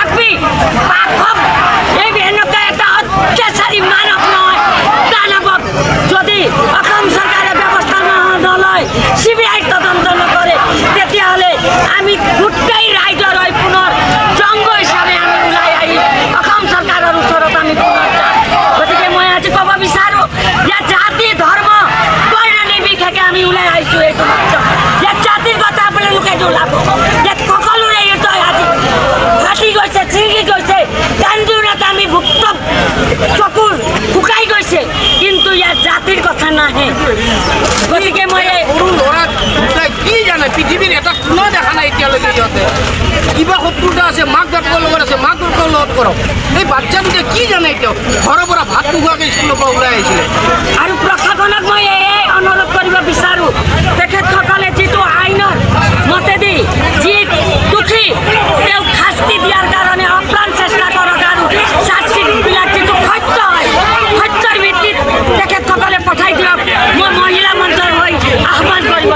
পাপী পাপ এই এনেকুৱা এটা অত্যাচাৰী মানৱ নহয় দানৱক যদি অসম চৰকাৰে ব্যৱস্থা নলয় CBI তদন্ত নকৰে তেতিয়াহ'লে আমি গোটেই ৰাইজৰ হৈ পুনৰ জংগ হিচাপে আমি ওলাই আহি অসম চৰকাৰৰ ওচৰত আমি পুনৰ যাম গতিকে মই আজি ক'ব বিচাৰোঁ যে জাতি ধৰ্ম বৰ্ণ নিৰ্বিশেষে আমি ওলাই আহিছোঁ এইটো যে জাতিৰ কথা আপোনালোকে ওলাব যে সকলোৰে এইটো আজি ফাটি গৈছে ছিঙি গৈছে কান্দোনত আমি ভুক্ত চকুৰ শুকাই গৈছে কিন্তু ইয়াত জাতিৰ কথা নাহে গতিকে মই সৰু ল'ৰা দুটাই কি জানে পৃথিৱীৰ এটা কোনো দেখা নাই এতিয়ালৈকে সিহঁতে কিবা শত্ৰুতা আছে মাক বাপেকৰ লগত আছে মাক বাপেকৰ লগত কৰক এই বাচ্ছা দুটাই কি জানে এতিয়াও ঘৰৰ পৰা ভাত নোখোৱাকৈ স্কুলৰ পৰা ওলাই আহিছিলে আৰু প্ৰশাসনক মই এই অনুৰোধ কৰিব বিচাৰোঁ তেখেতসকলে যিটো আইনৰ মতেদি যি দোষী তেওঁক শাস্তি দিয়াৰ কাৰণে অপ্ৰাণ চেষ্টা কৰক আৰু চাৰ্জশ্বিটবিলাক যিটো সত্য হয় সত্যৰ ভিত্তিত তেখেতসকলে পঠাই দিয়ক মই মহিলা মঞ্চৰ হৈ আহ্বান কৰিব